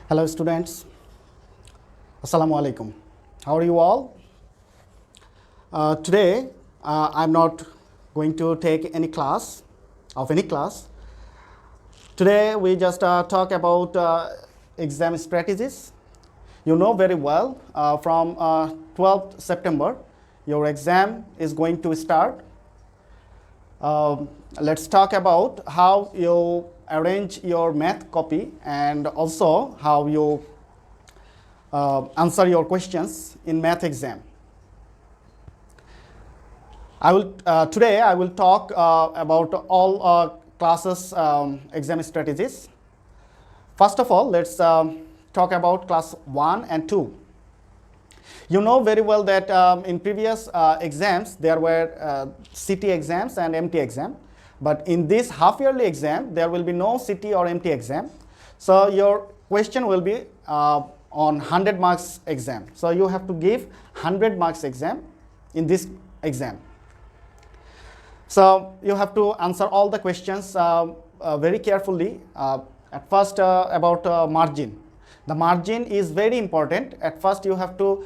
Hello students, Assalamu alaikum. How are you all? Today I'm not going to take any class of any class. Today we just talk about exam strategies. You know very well from 12th September your exam is going to start. Let's talk about how you arrange your math copy and also how you answer your questions in math exam. Today I will talk about all classes exam strategies. First of all, let's talk about class 1 and 2. You know very well that in previous exams there were CT exams and MT exam, but in this half yearly exam there will be no CT or MT exam. So your question will be on 100 marks exam. So you have to give 100 marks exam in this exam. So you have to answer all the questions very carefully. At first about margin. The margin is very important. At first you have to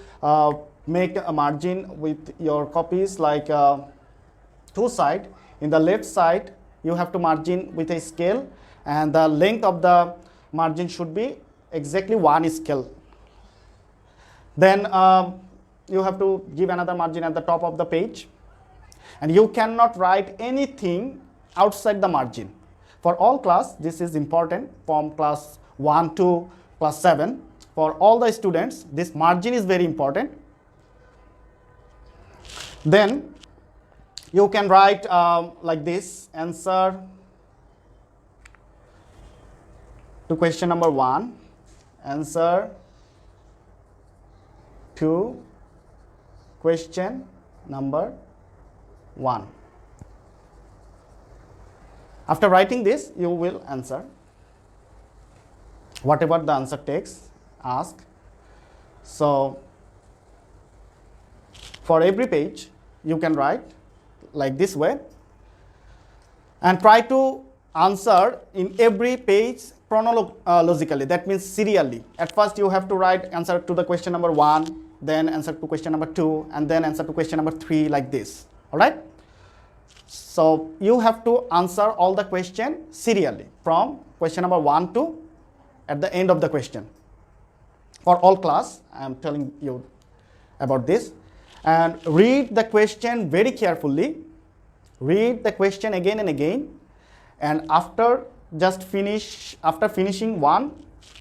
make a margin with your copies like two sides. In the left side you have to margin with a scale, and the length of the margin should be exactly 1 scale. Then you have to give another margin at the top of the page, and you cannot write anything outside the margin. For all class this is important, from class 1 to class 7. For all the students this margin is very important. Then you can write like this: answer to question number 1, answer to question number 1. After writing this, you will answer whatever the answer takes, ask. So for every page you can write like this way, and try to answer in every page chronologically, that means serially. At first you have to write answer to the question number 1, then answer to question number 2, and then answer to question number 3, like this. Alright? So you have to answer all the question serially from question number 1 to at the end of the question. For all class I am telling you about this. And read the question very carefully. Read the question again and again, and after finishing one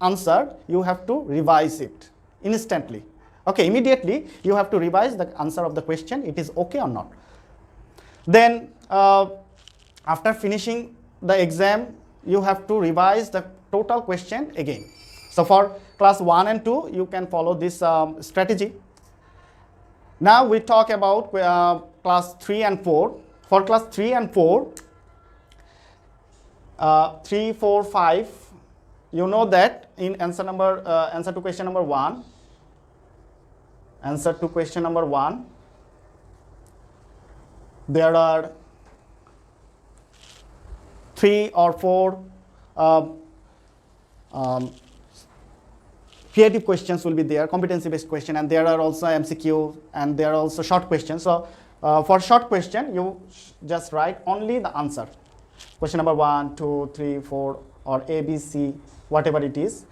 answer you have to revise it instantly. Okay, immediately you have to revise the answer of the question, it is okay or not. Then after finishing the exam you have to revise the total question again. So for class 1 and 2 you can follow this strategy. Now we talk about class 3 and 4. For class 3 and 4, 3, 4, 5, you know that in answer to question number 1, there are 3 or 4 creative questions will be there, competency based question, and there are also MCQ, and there are also short questions. So for short question you just write only the answer, question number 1, 2, 3, 4, or A, B, C, whatever it is,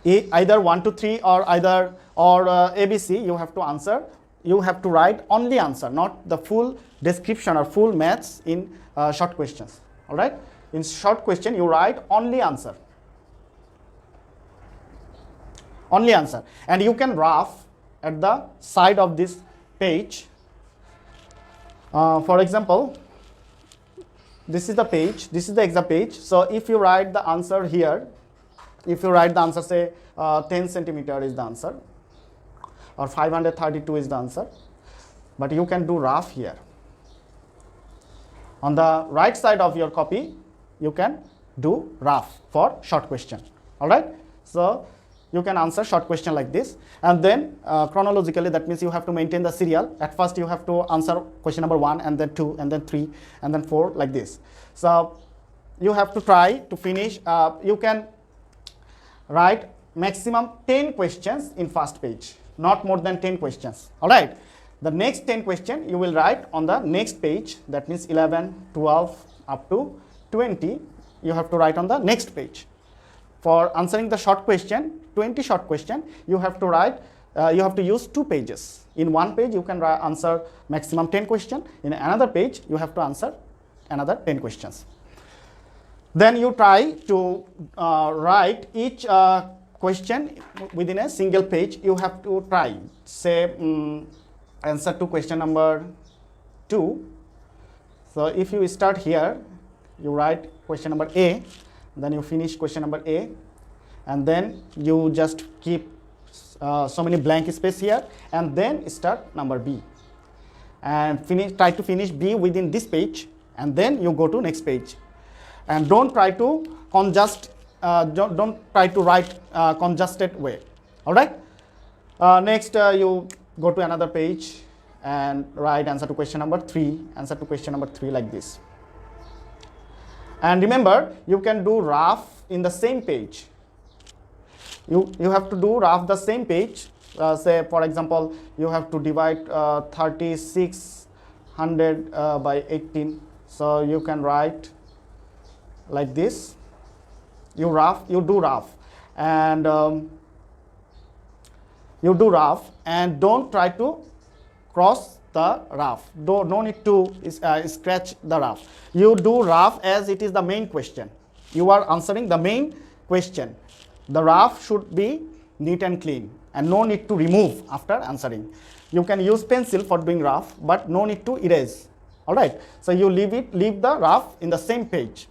either 1, 2, 3 or A, B, C, you have to answer. You have to write only answer, not the full description or full maths in short questions. All right, in short question you write only answer. Only answer, and you can rough at the side of this page. For example, this is the page, this is the exam page. So if you write the answer here, if you write the answer, say 10 centimeter is the answer, or 532 is the answer, but you can do rough here. On the right side of your copy you can do rough for short question. All right, so you can answer short question like this, and then chronologically, that means you have to maintain the serial. At first you have to answer question number 1, and then 2, and then 3, and then 4, like this. So you have to try to finish. You can write maximum 10 questions in first page, not more than 10 questions. All right. The next 10 question you will write on the next page, that means 11, 12 up to 20 you have to write on the next page. For answering the short question, 20 short question, you have to write, you have to use 2 pages. In one page you can answer maximum 10 question, in another page you have to answer another 10 questions. Then you try to write each question within a single page. You have to try, say, answer to question number 2. So if you start here, you write question number A, then you finish question number A, and then you just keep so many blank space here, and then start number B, and try to finish B within this page, and then you go to next page. And don't try to don't try to write congested way. All right. Next, you go to another page and write answer to question number 3, answer to question number 3 like this. And remember, you can do rough in the same page. You have to do rough the same page. Say for example, you have to divide 3600 by 18. So you can write like this. You do rough, and you do rough, and don't try to cross the rough. No need to scratch the rough. You do rough as it is the main question. You are answering the main question. The rough should be neat and clean, and no need to remove after answering. You can use pencil for doing rough, but no need to erase. All right. So you leave the rough in the same page.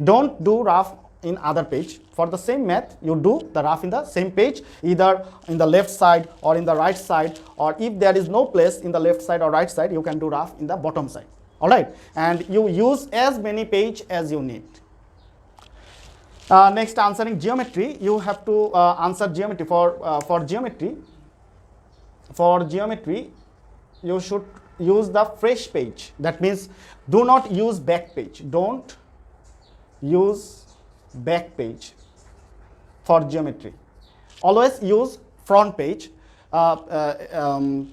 Don't do rough in other page. For the same math, you do the rough in the same page, either in the left side or in the right side, or if there is no place in the left side or right side, you can do rough in the bottom side. All right. And you use as many page as you need. Next, answering geometry. You have to answer geometry. For geometry, you should use the fresh page. That means do not use back page. Don't use back page for geometry. Always use front page. In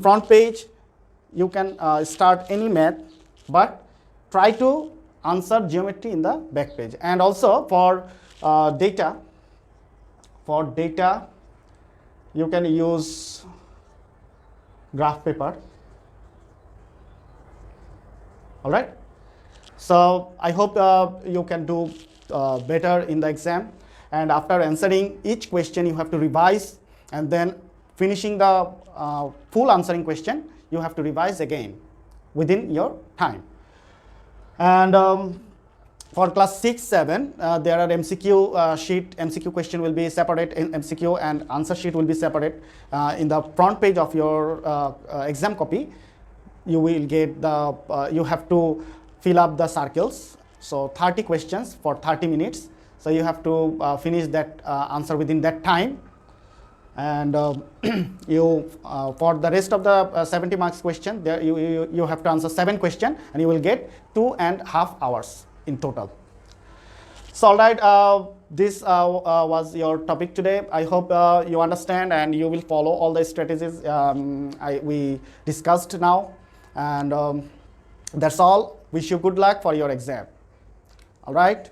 front page, you can start any math, but try to answer geometry in the back page. And also for data, you can use graph paper. All right. So I hope you can do better in the exam. And after answering each question, you have to revise, and then finishing the full answering question, you have to revise again within your time. And for class 6, 7, there are MCQ sheet. MCQ question will be separate. MCQ and answer sheet will be separate. In the front page of your exam copy, you will get the. You have to fill up the circles. So 30 questions for 30 minutes. So you have to finish that answer within that time. And you for the rest of the 70 marks question, there you have to answer 7 questions, and you will get 2.5 hours in total. So all right, this was your topic today. I hope you understand and you will follow all the strategies we discussed now. And that's all. Wish you good luck for your exam. All right.